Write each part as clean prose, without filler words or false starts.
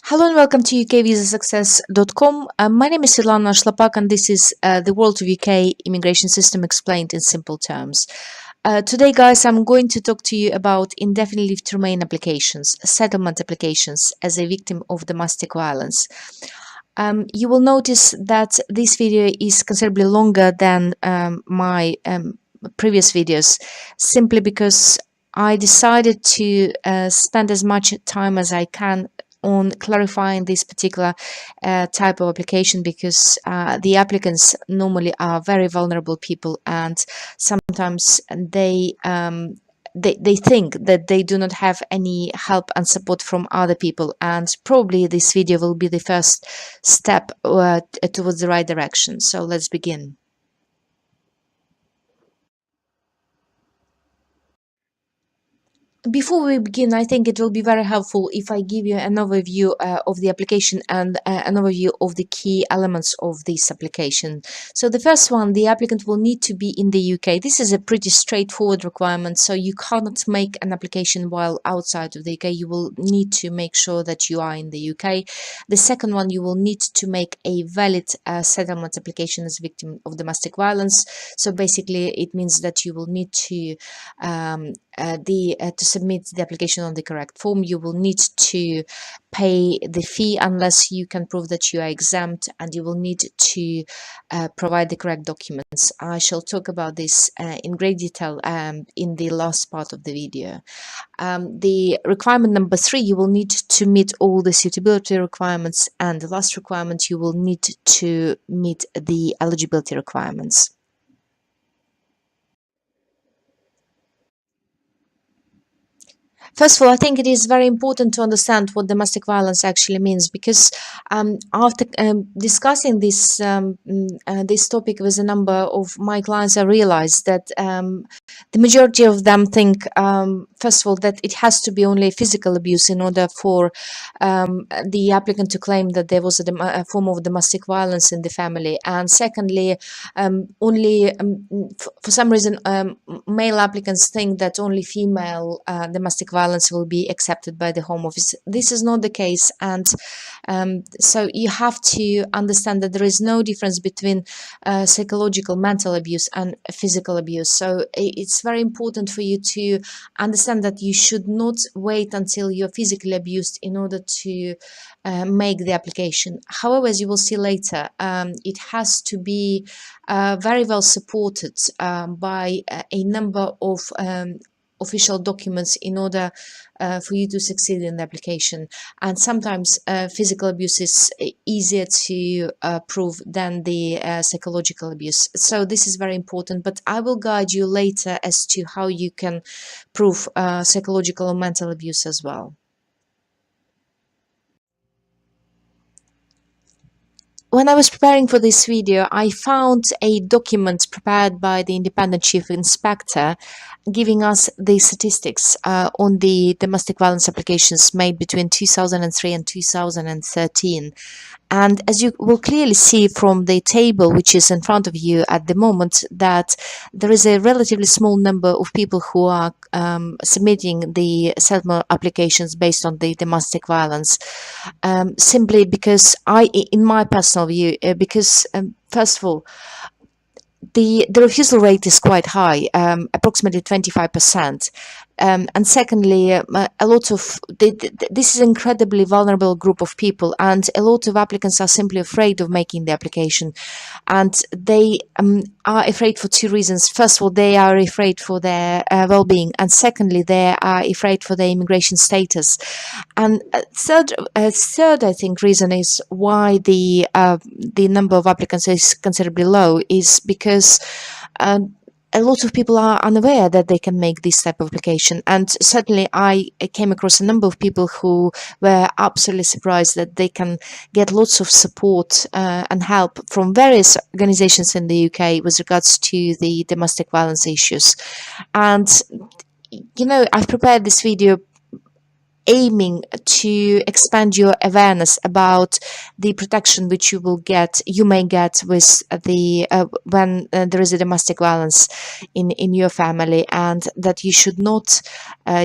Hello and welcome to ukvisasuccess.com. My name is Ilana Shlapak and this is the World of UK Immigration System explained in simple terms. Today, guys, I'm going to talk to you about indefinite leave to remain applications, settlement applications as a victim of domestic violence. You will notice that this video is considerably longer than my previous videos, simply because I decided to spend as much time as I can on clarifying this particular type of application, because the applicants normally are very vulnerable people, and sometimes they think that they do not have any help and support from other people, and probably this video will be the first step towards the right direction. So let's begin. Before we begin, I think it will be very helpful if I give you an overview of the application and an overview of the key elements of this application. So the first one, the applicant will need to be in the UK. This is a pretty straightforward requirement, so you cannot make an application while outside of the UK. You will need to make sure that you are in the UK. The second one, you will need to make a valid settlement application as a victim of domestic violence. So basically, it means that you will need to to submit the application on the correct form. You will need to pay the fee unless you can prove that you are exempt, and you will need to provide the correct documents. I shall talk about this in great detail in the last part of the video. The requirement number 3, you will need to meet all the suitability requirements, and the last requirement, you will need to meet the eligibility requirements. First of all, I think it is very important to understand what domestic violence actually means, because after discussing this this topic with a number of my clients, I realized that the majority of them think, first of all, that it has to be only physical abuse in order for the applicant to claim that there was a form of domestic violence in the family. And secondly, for some reason, male applicants think that only female domestic violence will be accepted by the Home Office. This is not the case, and so you have to understand that there is no difference between psychological, mental abuse and physical abuse. So it's very important for you to understand that you should not wait until you're physically abused in order to make the application. However, as you will see later, it has to be very well supported by a number of official documents in order for you to succeed in the application. And sometimes physical abuse is easier to prove than the psychological abuse. So this is very important, but I will guide you later as to how you can prove psychological or mental abuse as well. When I was preparing for this video, I found a document prepared by the Independent Chief Inspector giving us the statistics on the domestic violence applications made between 2003 and 2013. And as you will clearly see from the table which is in front of you at the moment, that there is a relatively small number of people who are submitting the settlement applications based on the domestic violence, simply because in my personal view, because first of all, the refusal rate is quite high, approximately 25%. And secondly, a lot of this is an incredibly vulnerable group of people, and a lot of applicants are simply afraid of making the application, and they are afraid for 2 reasons. First of all, they are afraid for their well-being, and secondly, they are afraid for their immigration status. And third, I think, reason is why the number of applicants is considerably low is because a lot of people are unaware that they can make this type of application. And certainly I came across a number of people who were absolutely surprised that they can get lots of support and help from various organizations in the UK with regards to the domestic violence issues. And, you know, I've prepared this video aiming to expand your awareness about the protection which you may get with the when there is a domestic violence in your family, and that you should not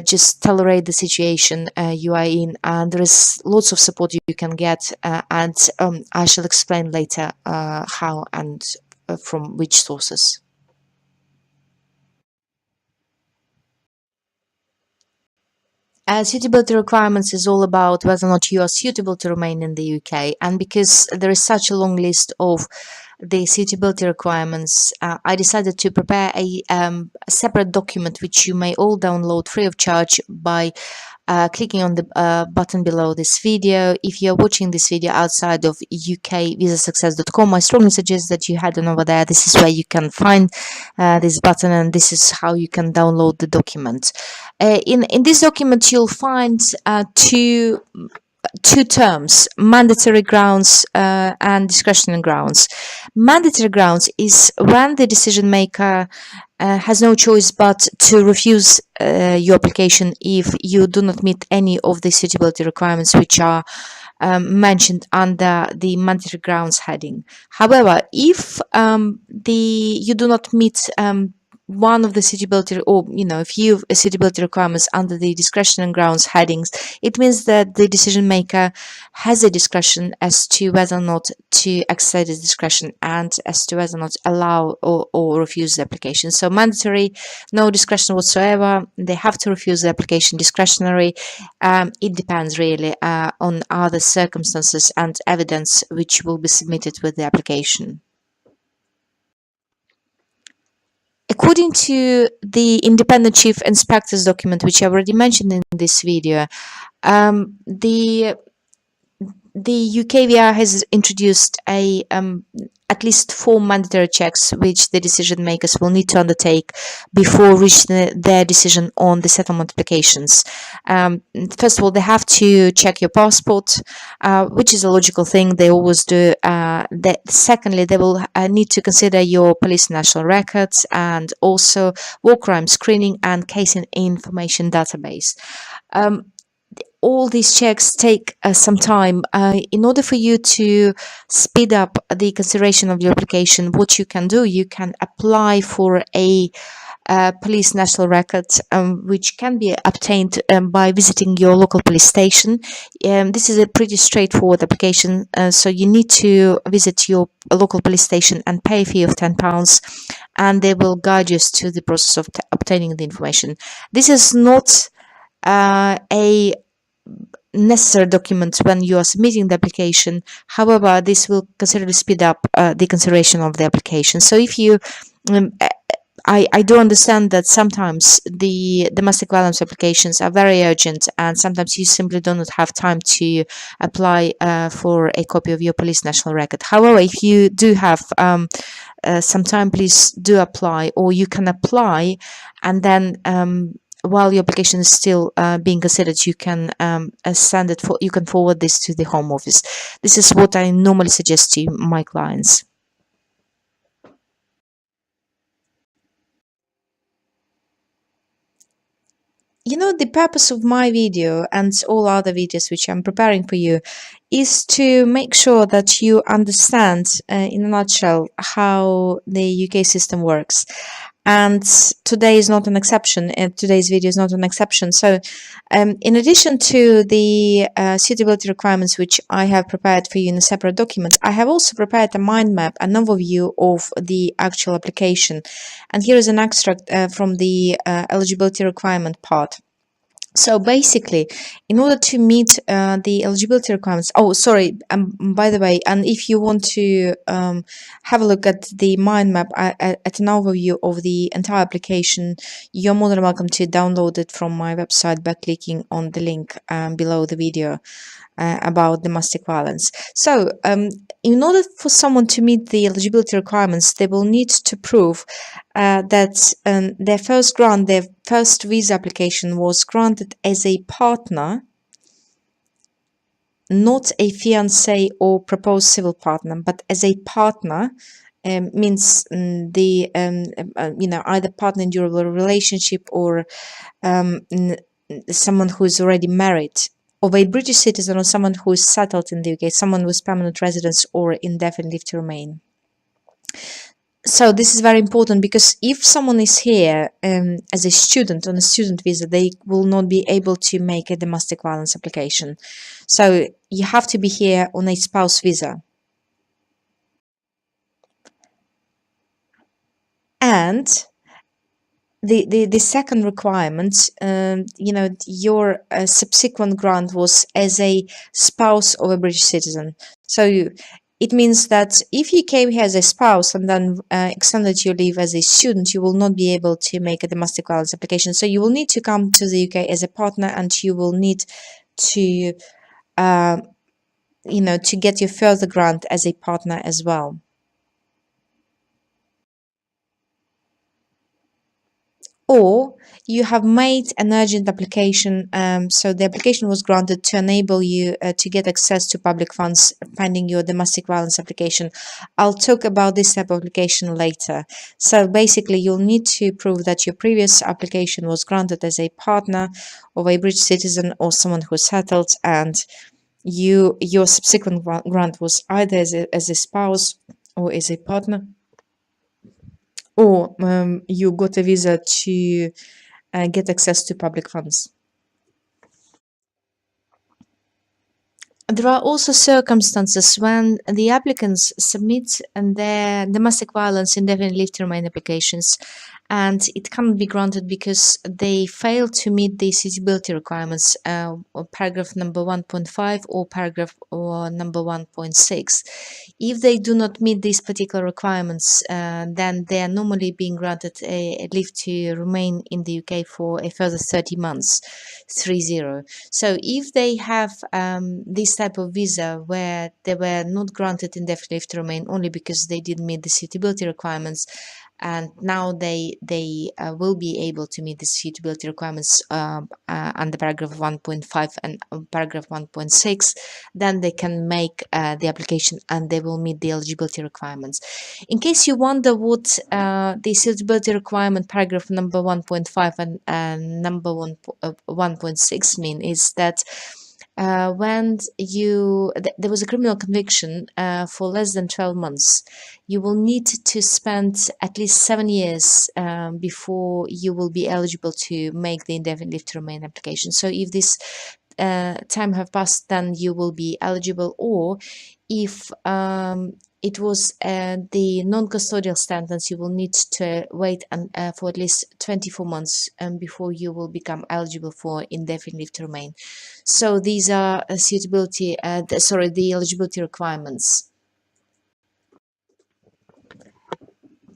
just tolerate the situation you are in, and there is lots of support you can get, and I shall explain later how and from which sources. Suitability requirements is all about whether or not you are suitable to remain in the UK. And because there is such a long list of the suitability requirements, I decided to prepare a separate document which you may all download free of charge by clicking on the button below this video. If you're watching this video outside of ukvisasuccess.com, I strongly suggest that you head on over there. This is where you can find this button, and this is how you can download the document. In this document, you'll find two terms: mandatory grounds and discretionary grounds. Mandatory grounds is when the decision maker has no choice but to refuse your application if you do not meet any of the suitability requirements which are mentioned under the mandatory grounds heading. However, if you do not meet one of the suitability, or if you have suitability requirements under the discretionary grounds headings, it means that the decision maker has a discretion as to whether or not to exercise his discretion and as to whether or not allow or refuse the application. So mandatory, no discretion whatsoever. They have to refuse the application. Discretionary, it depends really on other circumstances and evidence which will be submitted with the application. According to the Independent Chief Inspector's document, which I already mentioned in this video, the UKVR has introduced at least 4 mandatory checks which the decision makers will need to undertake before reaching their decision on the settlement applications. First of all, they have to check your passport, which is a logical thing. They always do. Secondly, they will need to consider your police national records and also war crime screening and case information database. All these checks take some time. In order for you to speed up the consideration of your application, what you can do, you can apply for a police national record, which can be obtained by visiting your local police station. This is a pretty straightforward application, so you need to visit your local police station and pay a fee of £10, and they will guide you to the process of obtaining the information. This is not a necessary document when you are submitting the application. However, this will considerably speed up the consideration of the application. So if you I do understand that sometimes the domestic violence applications are very urgent, and sometimes you simply do not have time to apply for a copy of your police national record. However, if you do have some time, please do apply, or you can apply and then while your application is still being considered, you can send it you can forward this to the Home Office. This is what I normally suggest to my clients. The purpose of my video and all other videos which I'm preparing for you is to make sure that you understand in a nutshell how the UK system works. And today is not an exception. Today's video is not an exception. So in addition to the suitability requirements which I have prepared for you in a separate document, I have also prepared a mind map, an overview of the actual application. And here is an extract from the eligibility requirement part. So basically, in order to meet the eligibility requirements, by the way, and if you want to have a look at the mind map, at an overview of the entire application, you're more than welcome to download it from my website by clicking on the link below the video about domestic violence. So in order for someone to meet the eligibility requirements, they will need to prove that their first visa application was granted as a partner, not a fiancé or proposed civil partner, but as a partner. Means either partner in durable relationship or someone who is already married, of a British citizen, or someone who is settled in the UK, someone with permanent residence or indefinite leave to remain. So this is very important, because if someone is here as a student on a student visa, they will not be able to make a domestic violence application. So you have to be here on a spouse visa. And the second requirement, your subsequent grant was as a spouse of a British citizen. So it means that if you came here as a spouse and then extended your leave as a student, you will not be able to make a domestic violence application. So you will need to come to the UK as a partner, and you will need to, to get your further grant as a partner as well. Or you have made an urgent application, so the application was granted to enable you to get access to public funds pending your domestic violence application. I'll talk about this type of application later. So basically, you'll need to prove that your previous application was granted as a partner of a British citizen or someone who settled, and your subsequent grant was either as a spouse or as a partner, or you got a visa to get access to public funds. There are also circumstances when the applicants submit their domestic violence indefinite leave to remain applications, and it cannot be granted because they fail to meet the suitability requirements, paragraph number 1.5 or paragraph number 1.6. If they do not meet these particular requirements, then they are normally being granted a leave to remain in the UK for a further 30 months, 30. So if they have this type of visa where they were not granted indefinite leave to remain only because they didn't meet the suitability requirements, and now they will be able to meet the suitability requirements under paragraph 1.5 and paragraph 1.6, then they can make the application and they will meet the eligibility requirements. In case you wonder what the suitability requirement paragraph number 1.5 and number 1.6 mean, is that when there was a criminal conviction for less than 12 months, you will need to spend at least 7 years before you will be eligible to make the indefinite leave to remain application. So if this time have passed, then you will be eligible. Or if it was the non-custodial sentence, you will need to wait for at least 24 months before you will become eligible for indefinite leave to remain. So these are the eligibility requirements.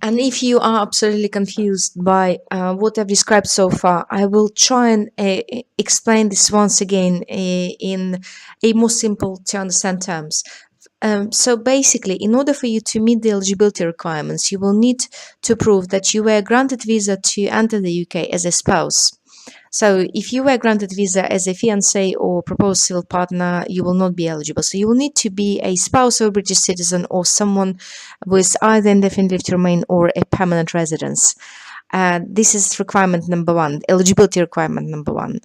And if you are absolutely confused by what I've described so far, I will try and explain this once again in a more simple to understand terms. So basically, in order for you to meet the eligibility requirements, you will need to prove that you were granted visa to enter the UK as a spouse. So if you were granted visa as a fiancé or proposed civil partner, you will not be eligible. So you will need to be a spouse of a British citizen or someone with either indefinite leave to remain or a permanent residence. This is requirement number one, eligibility requirement number one.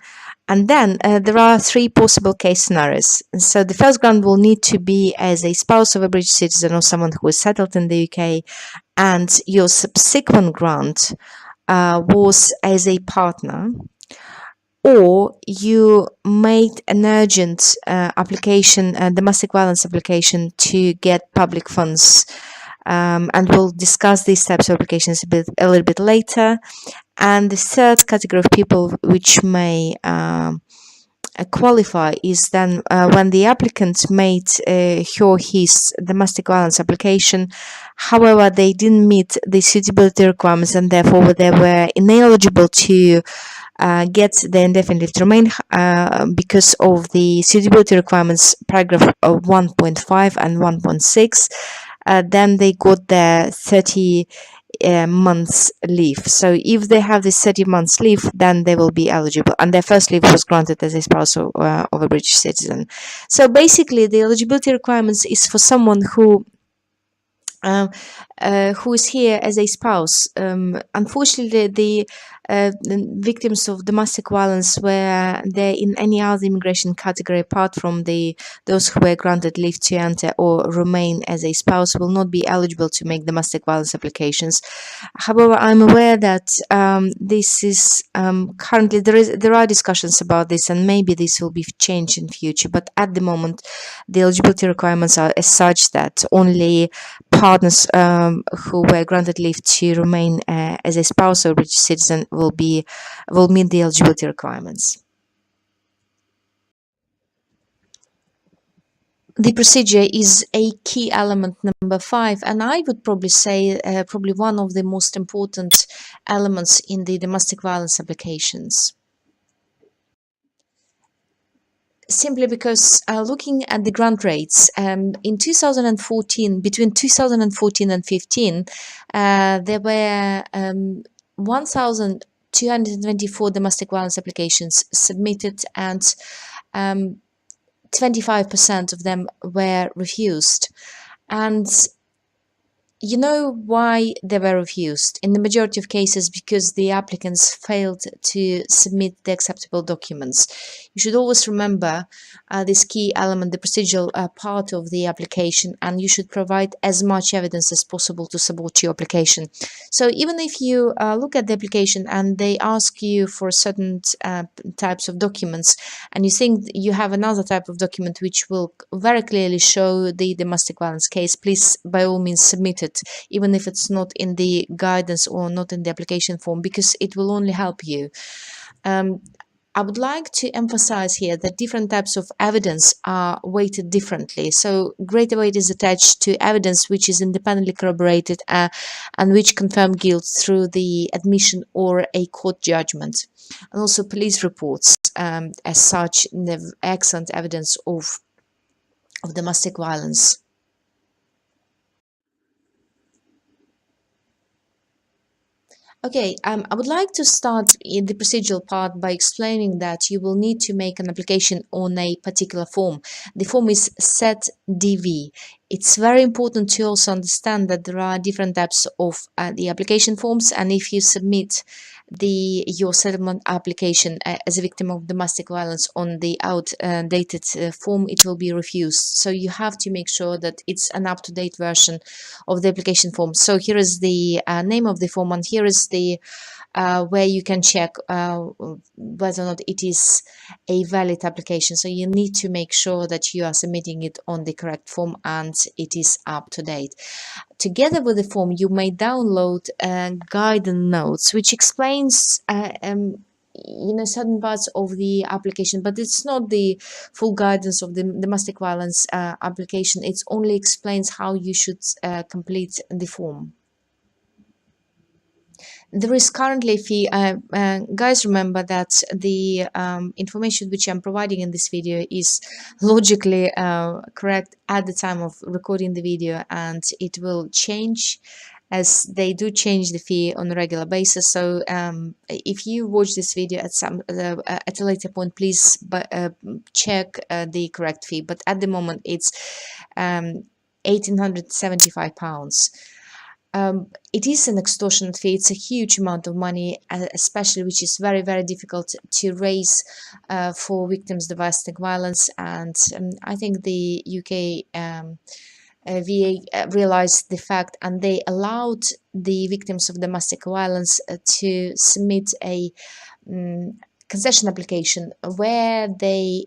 And then there are three possible case scenarios. So the first grant will need to be as a spouse of a British citizen or someone who is settled in the UK, and your subsequent grant was as a partner, or you made an urgent application, a domestic violence application, to get public funds. And we'll discuss these types of applications a little bit later. And the third category of people which may qualify is then when the applicant made his domestic violence application, however, they didn't meet the suitability requirements and therefore they were ineligible to get the indefinite leave to remain because of the suitability requirements paragraph 1.5 and 1.6. Then they got their 30 months leave. So if they have this 30 months leave, then they will be eligible, and their first leave was granted as a spouse of a British citizen. So basically the eligibility requirements is for someone who who is here as a spouse. Unfortunately, the victims of domestic violence, where they're in any other immigration category apart from those who were granted leave to enter or remain as a spouse, will not be eligible to make domestic violence applications. However, I'm aware that this is currently there are discussions about this, and maybe this will be changed in future. But at the moment, the eligibility requirements are as such that only partners who were granted leave to remain as a spouse or British citizen will meet the eligibility requirements. The procedure is a key element number 5, and I would probably say probably one of the most important elements in the domestic violence applications. Simply because looking at the grant rates in 2014, between 2014 and 15, there were 1,224 domestic violence applications submitted, and 25% of them were refused. And you know why they were refused? In the majority of cases, because the applicants failed to submit the acceptable documents. You should always remember this key element, the procedural part of the application, and you should provide as much evidence as possible to support your application. So even if you look at the application and they ask you for certain types of documents, and you think you have another type of document which will very clearly show the domestic violence case, please by all means submit it, even if it's not in the guidance or not in the application form, because it will only help you. I would like to emphasize here that different types of evidence are weighted differently. So greater weight is attached to evidence which is independently corroborated and which confirm guilt through the admission or a court judgment. And also police reports, as such, excellent evidence of domestic violence. Okay, I would like to start in the procedural part by explaining that you will need to make an application on a particular form. The form is SET-DV. It's very important to also understand that there are different types of the application forms, and if you submit your settlement application as a victim of domestic violence on the outdated form, it will be refused. So you have to make sure that it's an up-to-date version of the application form. So here is the name of the form, and here is the where you can check whether or not it is a valid application. So you need to make sure that you are submitting it on the correct form and it is up to date. Together with the form, you may download guidance notes, which explains certain parts of the application, but it's not the full guidance of the domestic violence application. It only explains how you should complete the form. There is currently a fee. Guys, remember that the information which I'm providing in this video is logically correct at the time of recording the video, and it will change as they do change the fee on a regular basis. So if you watch this video at a later point, please check the correct fee. But at the moment, it's £1,875. It is an extortion fee. It's a huge amount of money, especially which is very, very difficult to raise for victims of domestic violence. And I think the UK VA realized the fact, and they allowed the victims of domestic violence to submit a concession application where they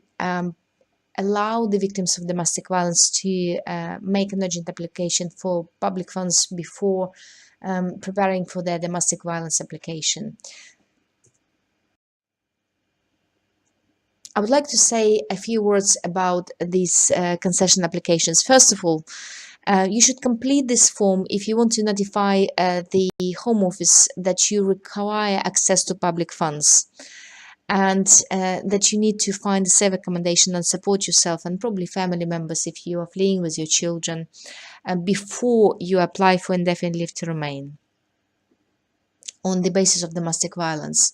allow the victims of domestic violence to make an urgent application for public funds before preparing for their domestic violence application. I would like to say a few words about these concession applications. First of all, you should complete this form if you want to notify the Home Office that you require access to public funds, and that you need to find a safe accommodation and support yourself and probably family members if you are fleeing with your children before you apply for indefinite leave to remain on the basis of domestic violence.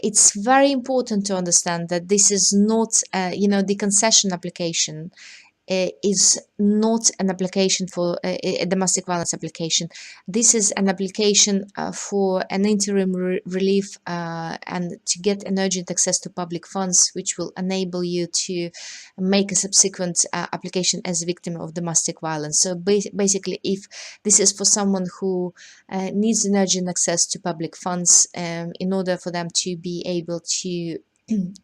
It's very important to understand that this is not, the concession application is not an application for a domestic violence application. This is an application for an interim relief and to get an urgent access to public funds, which will enable you to make a subsequent application as a victim of domestic violence. So basically, if this is for someone who needs an urgent access to public funds in order for them to be able to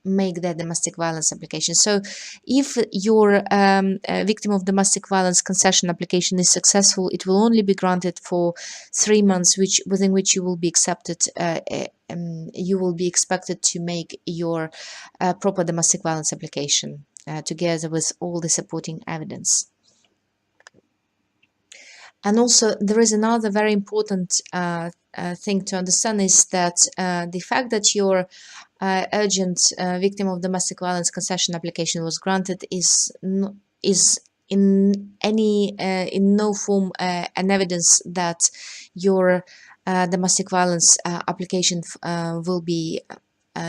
make their domestic violence application. So if your victim of domestic violence concession application is successful, it will only be granted for 3 months, within which you will be accepted you will be expected to make your proper domestic violence application together with all the supporting evidence. And also, there is another very important thing to understand is that the fact that your urgent victim of domestic violence concession application was granted is in no form an evidence that your domestic violence application will be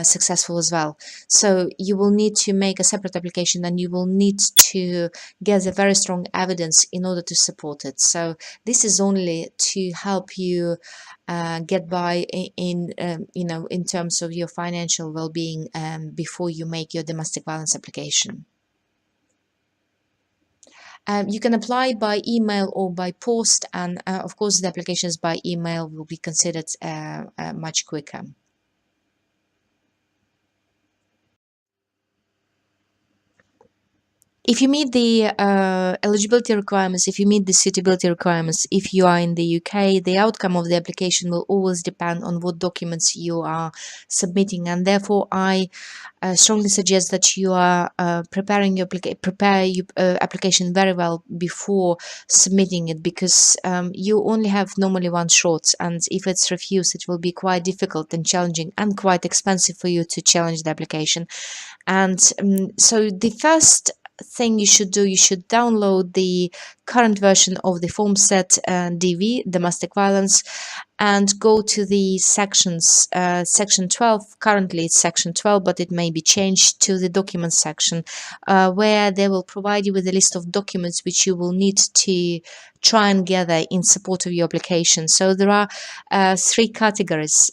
successful as well. So you will need to make a separate application and you will need to get a very strong evidence in order to support it. So this is only to help you get by in in terms of your financial well-being before you make your domestic violence application. You can apply by email or by post, and of course the applications by email will be considered much quicker. If you meet the eligibility requirements, if you meet the suitability requirements, if you are in the UK, the outcome of the application will always depend on what documents you are submitting, and therefore I strongly suggest that you are preparing your application very well before submitting it, because you only have normally one shot, and if it's refused, it will be quite difficult and challenging and quite expensive for you to challenge the application. And so the first thing you should do, you should download the current version of the form set DV, domestic violence, and go to the sections, section 12. Currently it's section 12, but it may be changed to the documents section, where they will provide you with a list of documents which you will need to try and gather in support of your application. So there are 3 categories.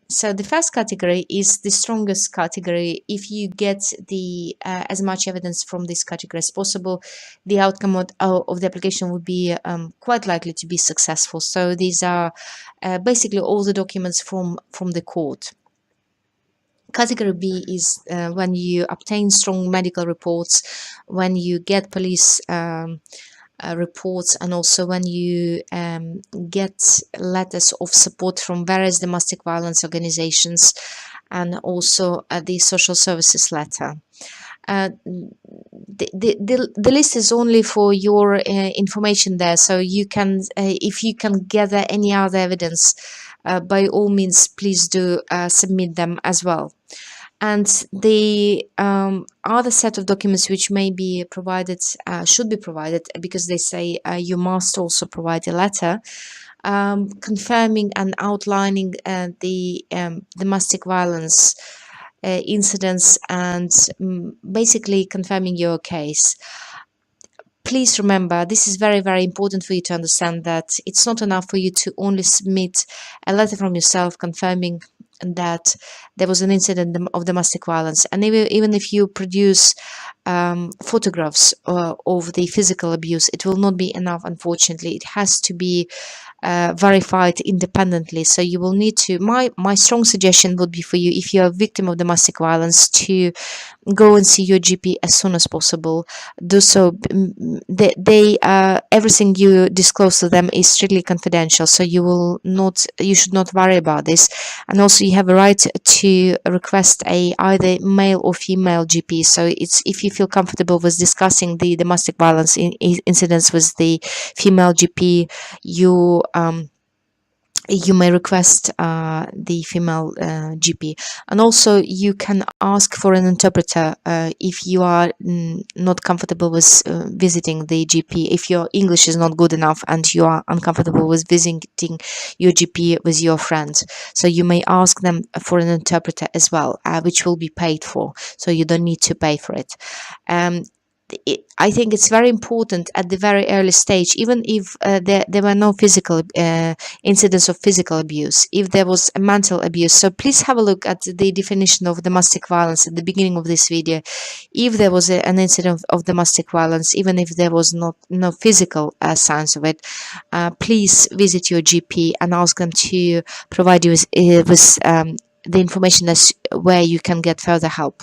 So the first category is the strongest category. If you get the as much evidence from this category as possible, the outcome of the application would be quite likely to be successful. So these are basically all the documents from the court. Category B is when you obtain strong medical reports, when you get police reports, and also when you get letters of support from various domestic violence organizations, and also the social services letter. The list is only for your information there, so you can if you can gather any other evidence, by all means please do submit them as well. And the other set of documents which may be provided, should be provided, because they say you must also provide a letter confirming and outlining the domestic violence incidents, and basically confirming your case. Please remember, this is very, very important for you to understand, that it's not enough for you to only submit a letter from yourself confirming that there was an incident of domestic violence. And even if you produce photographs of the physical abuse, it will not be enough, unfortunately. It has to be verified independently. So you will need to, my strong suggestion would be for you, if you are a victim of domestic violence, to go and see your GP as soon as possible. Do so. Everything you disclose to them is strictly confidential, so you should not worry about this. And also you have a right to request either male or female GP. So it's, if you feel comfortable with discussing the domestic violence incidents with the female GP, you may request the female GP. And also you can ask for an interpreter if you are not comfortable with visiting the GP, if your English is not good enough and you are uncomfortable with visiting your GP with your friends. So you may ask them for an interpreter as well, which will be paid for, so you don't need to pay for it. I think it's very important at the very early stage, even if there were no physical incidents of physical abuse, if there was a mental abuse. So please have a look at the definition of domestic violence at the beginning of this video. If there was an incident of domestic violence, even if there was no physical signs of it, please visit your GP and ask them to provide you with the information as where you can get further help.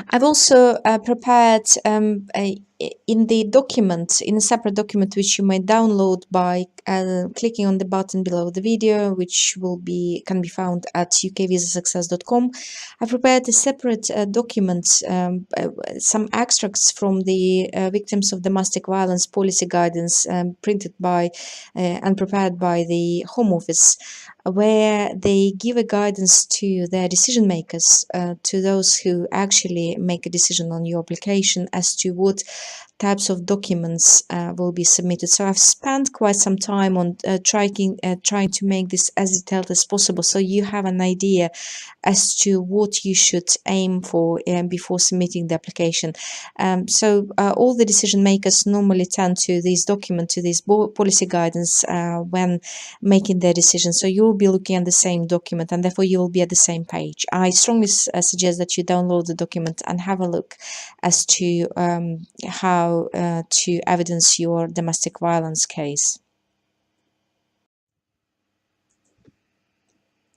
I've also prepared in the document, in a separate document, which you might download by clicking on the button below the video, which can be found at ukvisasuccess.com. I prepared a separate document, some extracts from the Victims of Domestic Violence Policy Guidance, printed by and prepared by the Home Office, where they give a guidance to their decision makers, to those who actually make a decision on your application, as to what types of documents will be submitted. So I've spent quite some time on trying to make this as detailed as possible, so you have an idea as to what you should aim for before submitting the application. So all the decision makers normally turn to this document, to this policy guidance, when making their decision. So you will be looking at the same document, and therefore you will be at the same page. I strongly suggest that you download the document and have a look as to how to evidence your domestic violence case.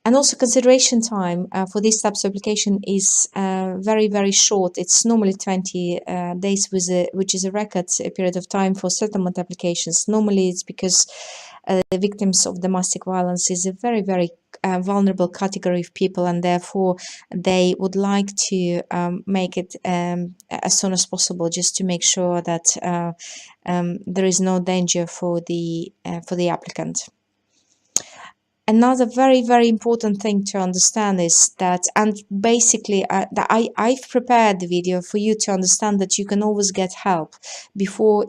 And also, consideration time for these types of application is very, very short. It's normally 20 days, which is a record period of time for settlement applications. Normally, it's because the victims of domestic violence is a very, very vulnerable category of people, and therefore they would like to make it as soon as possible, just to make sure that there is no danger for the applicant. Another very, very important thing to understand is that, and basically I've prepared the video for you to understand that you can always get help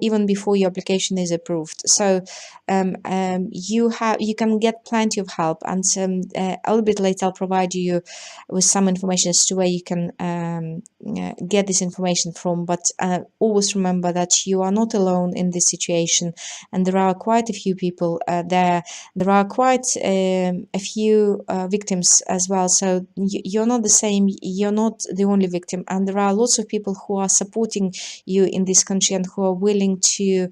even before your application is approved. So you can get plenty of help, and a little bit later I'll provide you with some information as to where you can get this information from. But always remember that you are not alone in this situation, and there are quite a few people there are quite a few victims as well. So you're not the same, you're not the only victim, and there are lots of people who are supporting you in this country and who are willing to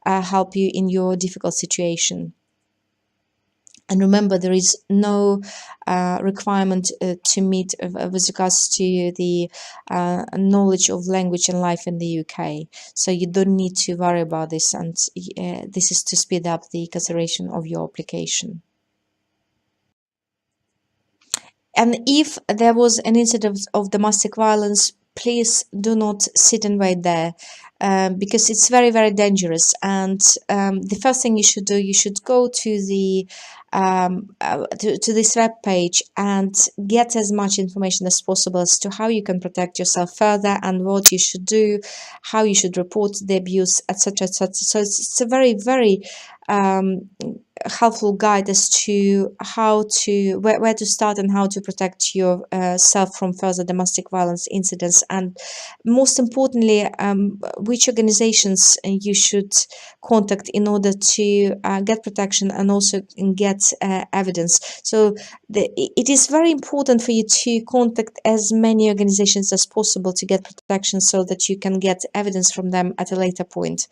help you in your difficult situation. And remember, there is no requirement to meet with regards to the knowledge of language and life in the UK. So you don't need to worry about this, and this is to speed up the consideration of your application. And if there was an incident of domestic violence, please do not sit and wait there, because it's very, very dangerous. And the first thing you should do, you should go to the to this web page and get as much information as possible as to how you can protect yourself further, and what you should do, how you should report the abuse, etc., etc. So it's a very, very helpful guide as to where to start and how to protect yourself from further domestic violence incidents, and most importantly, which organizations you should contact in order to get protection and also get evidence. So it is very important for you to contact as many organizations as possible to get protection, so that you can get evidence from them at a later point.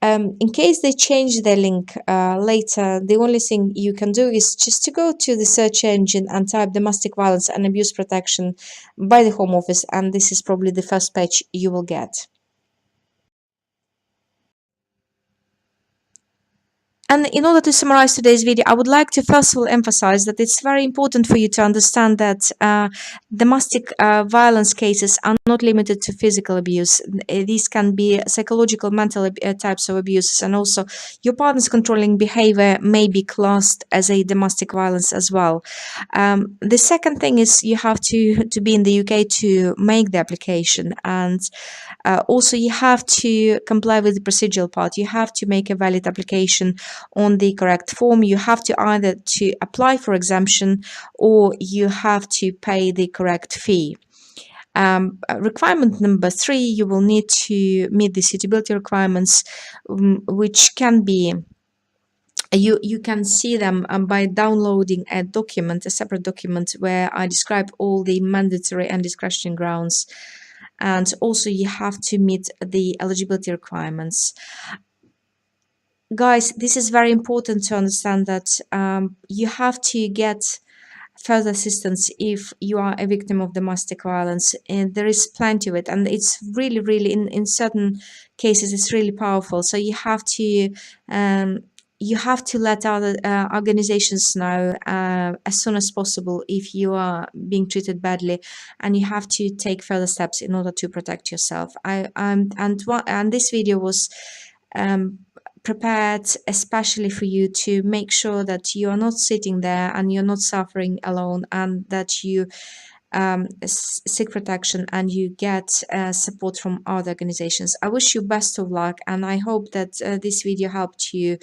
In case they change their link later, the only thing you can do is just to go to the search engine and type domestic violence and abuse protection by the Home Office, and this is probably the first page you will get. And in order to summarize today's video, I would like to first of all emphasize that it's very important for you to understand that domestic violence cases are not limited to physical abuse. These can be psychological, mental types of abuses, and also your partner's controlling behavior may be classed as a domestic violence as well. The second thing is you have to be in the UK to make the application, and also you have to comply with the procedural part. You have to make a valid application on the correct form. You have to either to apply for exemption, or you have to pay the correct fee. Requirement number 3, you will need to meet the suitability requirements, which can be you can see them by downloading a document, a separate document where I describe all the mandatory and discretionary grounds, and also you have to meet the eligibility requirements. Guys, this is very important to understand that you have to get further assistance if you are a victim of domestic violence, and there is plenty of it, and it's really in certain cases it's really powerful. So you have to let other organizations know as soon as possible if you are being treated badly, and you have to take further steps in order to protect yourself. And this video was prepared especially for you to make sure that you are not sitting there and you're not suffering alone, and that you seek protection and you get support from other organizations. I wish you best of luck, and I hope that this video helped you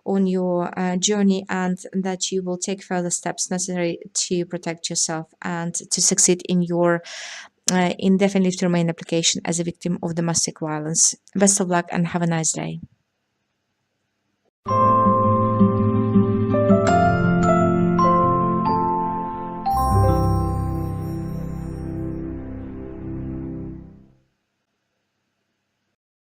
on your journey, and that you will take further steps necessary to protect yourself and to succeed in your indefinite leave to remain application as a victim of domestic violence. Best of luck and have a nice day.